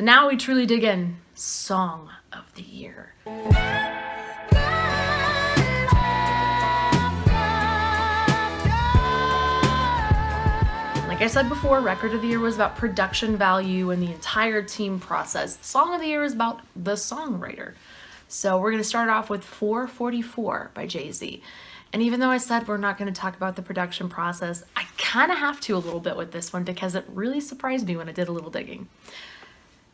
now we truly dig in. Song of the Year. Like I said before, Record of the Year was about production value and the entire team process. Song of the Year is about the songwriter. So we're going to start off with 444 by Jay-Z. And even though I said we're not going to talk about the production process, I kind of have to a little bit with this one because it really surprised me when I did a little digging.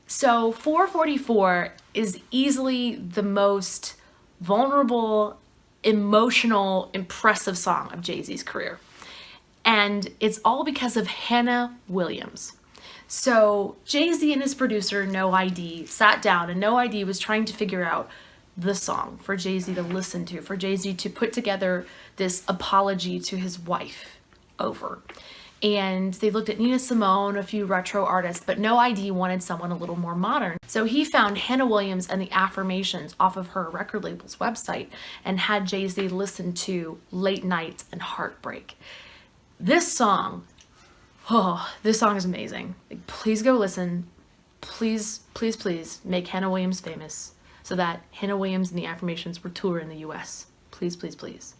So 444 is easily the most vulnerable, emotional, impressive song of Jay-Z's career. And it's all because of Hannah Williams. So Jay-Z and his producer, No ID, sat down, and No ID was trying to figure out the song for Jay-Z to listen to, for Jay-Z to put together this apology to his wife over. And they looked at Nina Simone, a few retro artists, but No ID wanted someone a little more modern. So he found Hannah Williams and the Affirmations off of her record label's website and had Jay-Z listen to Late Nights and Heartbreak. This song is amazing. Like, please go listen. Please, please, please make Hannah Williams famous so that Hannah Williams and the Affirmations will tour in the US. Please, please, please.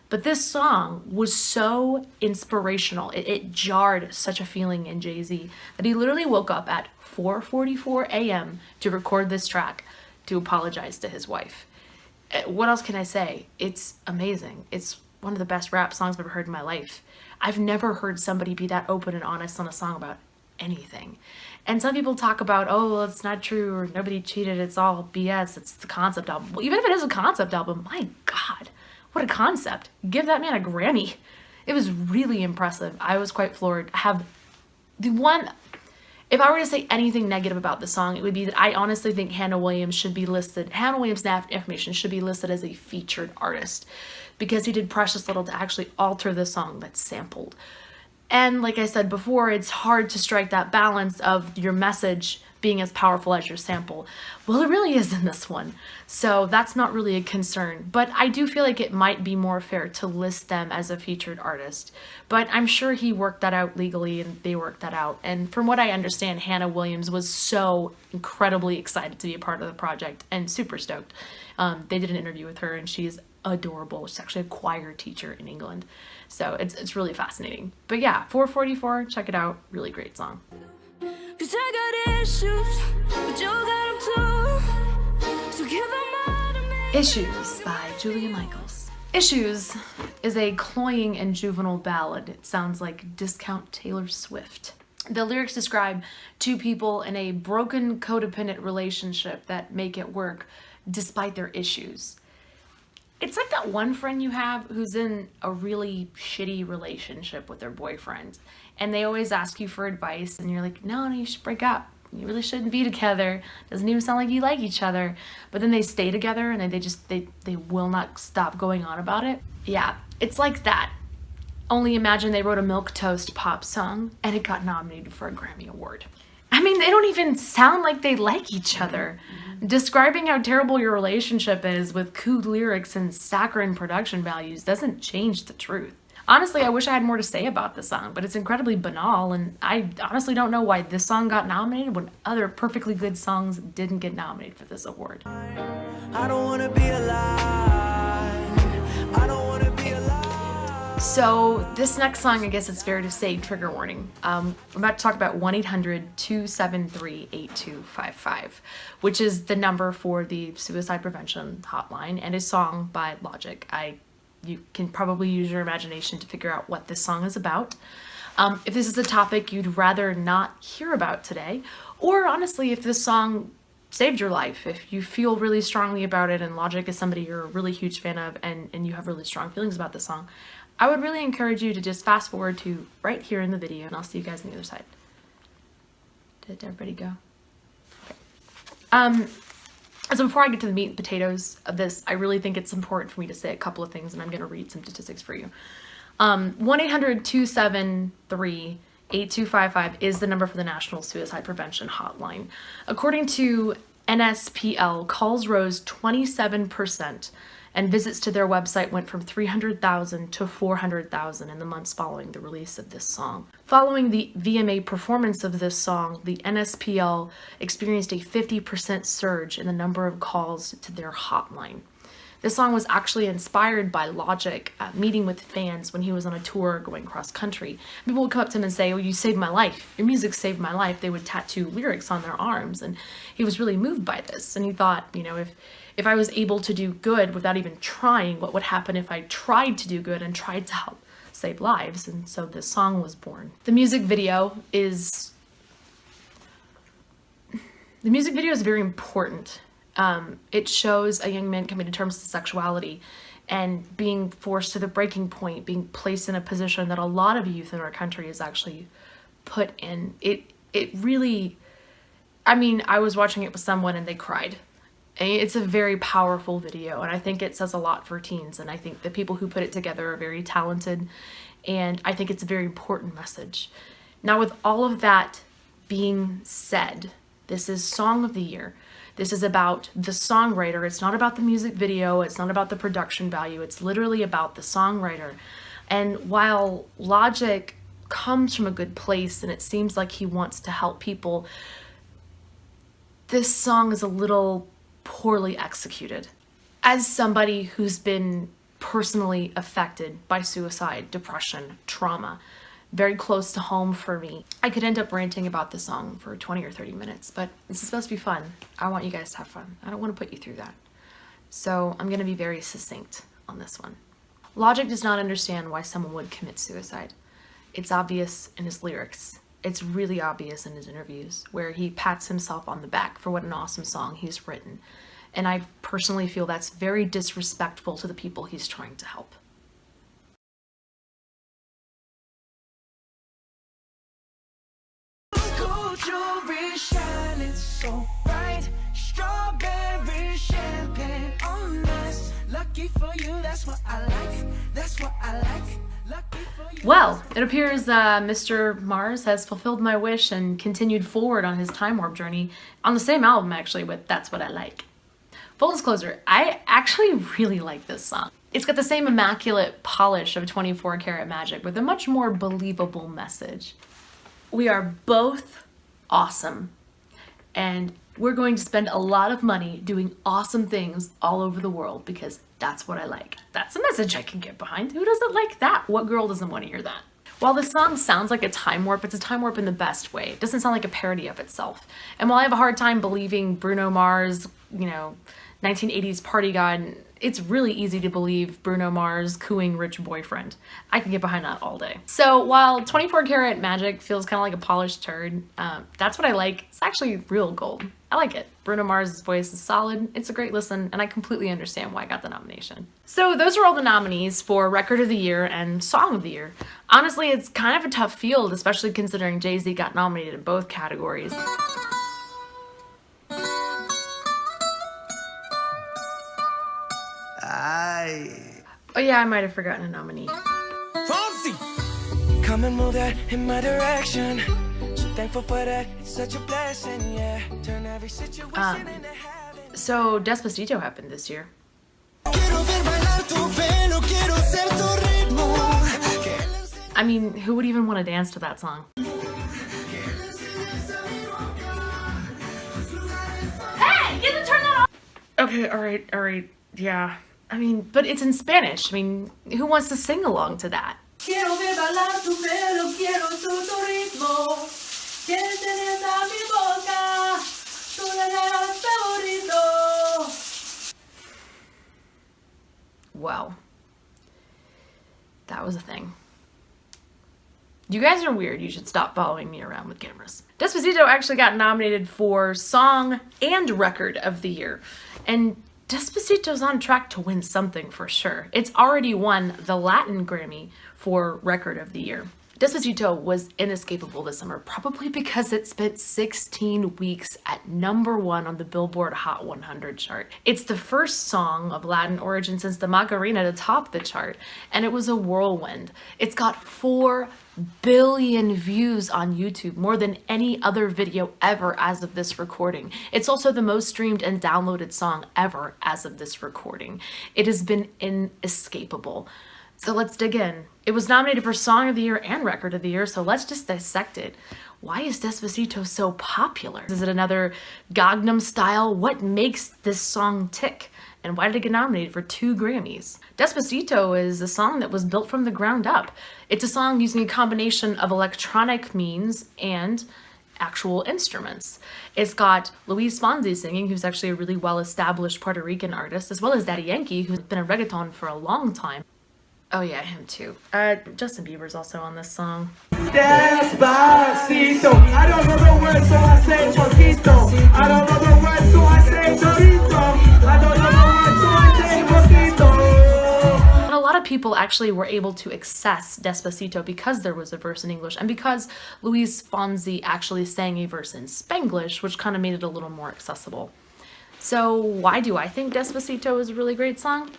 But this song was so inspirational. It jarred such a feeling in Jay-Z that he literally woke up at 4:44 a.m. to record this track to apologize to his wife. What else can I say? It's amazing. It's one of the best rap songs I've ever heard in my life. I've never heard somebody be that open and honest on a song about anything. And some people talk about, oh, well, it's not true, or nobody cheated, it's all BS, it's the concept album. Well, even if it is a concept album, my God, what a concept. Give that man a Grammy. It was really impressive. I was quite floored. I have the one, if I were to say anything negative about the song, it would be that I honestly think Hannah Williams and Affirmation should be listed as a featured artist because he did precious little to actually alter the song that's sampled. And like I said before, it's hard to strike that balance of your message being as powerful as your sample. Well, it really is in this one. So that's not really a concern. But I do feel like it might be more fair to list them as a featured artist. But I'm sure he worked that out legally and they worked that out. And from what I understand, Hannah Williams was so incredibly excited to be a part of the project and super stoked. They did an interview with her and she's adorable. She's actually a choir teacher in England. So it's really fascinating. But yeah, 444, check it out. Really great song. 'Cause I got issues, but you got them too. So give them all to me. Issues by Julia Michaels. Issues is a cloying and juvenile ballad. It sounds like discount Taylor Swift. The lyrics describe two people in a broken codependent relationship that make it work despite their issues. It's like that one friend you have who's in a really shitty relationship with their boyfriend and they always ask you for advice and you're like, no, you should break up. You really shouldn't be together. Doesn't even sound like you like each other. But then they stay together and they will not stop going on about it. Yeah, it's like that. Only imagine they wrote a milquetoast pop song and it got nominated for a Grammy Award. I mean, they don't even sound like they like each other. Describing how terrible your relationship is with crude lyrics and saccharine production values doesn't change the truth. Honestly, I wish I had more to say about this song, but it's incredibly banal, and I honestly don't know why this song got nominated when other perfectly good songs didn't get nominated for this award. I don't wanna be alive. I don't wanna be alive. So this next song, I guess it's fair to say, trigger warning. I'm about to talk about 1-800-273-8255, which is the number for the suicide prevention hotline, and a song by Logic. You can probably use your imagination to figure out what this song is about. If this is a topic you'd rather not hear about today, or honestly, if this song saved your life, if you feel really strongly about it and Logic is somebody you're a really huge fan of and you have really strong feelings about this song, I would really encourage you to just fast forward to right here in the video and I'll see you guys on the other side. Did everybody go? Okay. So before I get to the meat and potatoes of this, I really think it's important for me to say a couple of things, and I'm going to read some statistics for you. 1-800-273-8255 is the number for the National Suicide Prevention Hotline. According to NSPL, calls rose 27% and visits to their website went from 300,000 to 400,000 in the months following the release of this song. Following the VMA performance of this song, the NSPL experienced a 50% surge in the number of calls to their hotline. This song was actually inspired by Logic meeting with fans when he was on a tour going cross country. People would come up to him and say, "Oh, you saved my life. Your music saved my life." They would tattoo lyrics on their arms, and he was really moved by this. And he thought, if I was able to do good without even trying, what would happen if I tried to do good and tried to help save lives? And so this song was born. The music video is very important. It shows a young man coming to terms with sexuality and being forced to the breaking point, being placed in a position that a lot of youth in our country is actually put in. It really, I was watching it with someone and they cried. It's a very powerful video, and I think it says a lot for teens, and I think the people who put it together are very talented, and I think it's a very important message. Now, with all of that being said, this is Song of the Year. This is about the songwriter. It's not about the music video. It's not about the production value. It's literally about the songwriter. And while Logic comes from a good place and it seems like he wants to help people, this song is a little poorly executed. As somebody who's been personally affected by suicide, depression, trauma, very close to home for me, I could end up ranting about the song for 20 or 30 minutes, but this is supposed to be fun. I want you guys to have fun. I don't want to put you through that. So I'm going to be very succinct on this one. Logic does not understand why someone would commit suicide. It's obvious in his lyrics. It's really obvious in his interviews, where he pats himself on the back for what an awesome song he's written. And I personally feel that's very disrespectful to the people he's trying to help. Jewelry shining so bright, strawberry champagne on us. Lucky for you, that's what I like. That's what I like. Lucky for you. Well, it appears Mr. Mars has fulfilled my wish and continued forward on his time warp journey on the same album, actually, with That's What I Like. Full disclosure, I actually really like this song. It's got the same immaculate polish of 24 Karat Magic with a much more believable message. We are both awesome, and we're going to spend a lot of money doing awesome things all over the world because that's what I like. That's a message I can get behind. Who doesn't like that? What girl doesn't want to hear that? While the song sounds like a time warp, it's a time warp in the best way. It doesn't sound like a parody of itself. And while I have a hard time believing Bruno Mars, 1980s party god, it's really easy to believe Bruno Mars cooing rich boyfriend. I can get behind that all day. So while 24 Karat Magic feels kind of like a polished turd, That's What I Like. It's actually real gold. I like it. Bruno Mars' voice is solid. It's a great listen, and I completely understand why I got the nomination. So those are all the nominees for Record of the Year and Song of the Year. Honestly, it's kind of a tough field, especially considering Jay-Z got nominated in both categories. Oh yeah, I might have forgotten a nominee. Come and move that in my direction. So thankful for that. It's such a blessing, yeah. Turn every situation into heaven. So Despacito happened this year. I mean, who would even want to dance to that song? Hey, get to turn that off! Okay, alright, yeah. I mean, but it's in Spanish. I mean, who wants to sing along to that? Quiero ver bailar tu pelo, quiero tu ritmo. Quieres tener a mi boca, tu eres favorito. Wow. That was a thing. You guys are weird. You should stop following me around with cameras. Despacito actually got nominated for Song and Record of the Year. And Despacito's on track to win something for sure. It's already won the Latin Grammy for Record of the Year. Despacito was inescapable this summer, probably because it spent 16 weeks at #1 on the Billboard Hot 100 chart. It's the first song of Latin origin since the Macarena to top the chart, and it was a whirlwind. It's got 4 billion views on YouTube, more than any other video ever as of this recording. It's also the most streamed and downloaded song ever as of this recording. It has been inescapable. So let's dig in. It was nominated for Song of the Year and Record of the Year, so let's just dissect it. Why is Despacito so popular? Is it another Gangnam Style? What makes this song tick? And why did it get nominated for 2 Grammys? Despacito is a song that was built from the ground up. It's a song using a combination of electronic means and actual instruments. It's got Luis Fonsi singing, who's actually a really well-established Puerto Rican artist, as well as Daddy Yankee, who's been a reggaeton for a long time. Oh yeah, him too. Justin Bieber's also on this song. Despacito. I don't know the words, so I say poquito. I don't know the words, so I say chorito. I don't know the words, so I say poquito. And a lot of people actually were able to access Despacito because there was a verse in English and because Luis Fonsi actually sang a verse in Spanglish, which kind of made it a little more accessible. So why do I think Despacito is a really great song?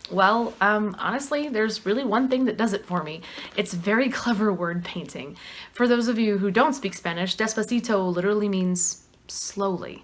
Well, honestly, there's really one thing that does it for me. It's very clever word painting. For those of you who don't speak Spanish, Despacito literally means slowly.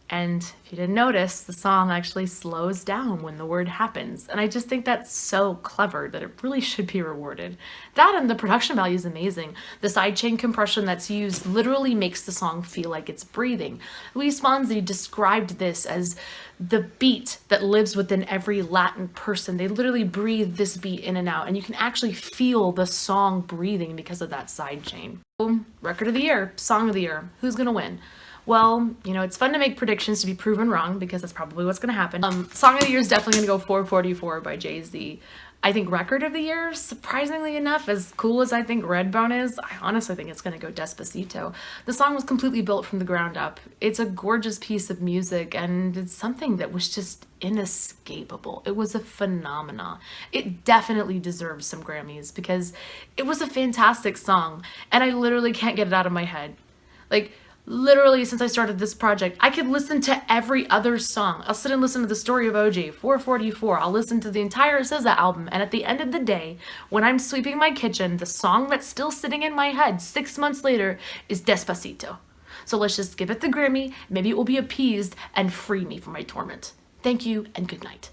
And if you didn't notice, the song actually slows down when the word happens. And I just think that's so clever that it really should be rewarded. That and the production value is amazing. The sidechain compression that's used literally makes the song feel like it's breathing. Luis Fonsi described this as the beat that lives within every Latin person. They literally breathe this beat in and out, and you can actually feel the song breathing because of that sidechain. Boom, Record of the Year, Song of the Year. Who's gonna win? Well, you know, it's fun to make predictions to be proven wrong because that's probably what's going to happen. Song of the Year is definitely going to go 444 by Jay-Z. I think Record of the Year, surprisingly enough, as cool as I think Redbone is, I honestly think it's going to go Despacito. The song was completely built from the ground up. It's a gorgeous piece of music, and it's something that was just inescapable. It was a phenomenon. It definitely deserves some Grammys because it was a fantastic song, and I literally can't get it out of my head. Like, literally, since I started this project, I could listen to every other song. I'll sit and listen to The Story of OJ, 444. I'll listen to the entire SZA album. And at the end of the day, when I'm sweeping my kitchen, the song that's still sitting in my head 6 months later is Despacito. So let's just give it the Grammy. Maybe it will be appeased and free me from my torment. Thank you and good night.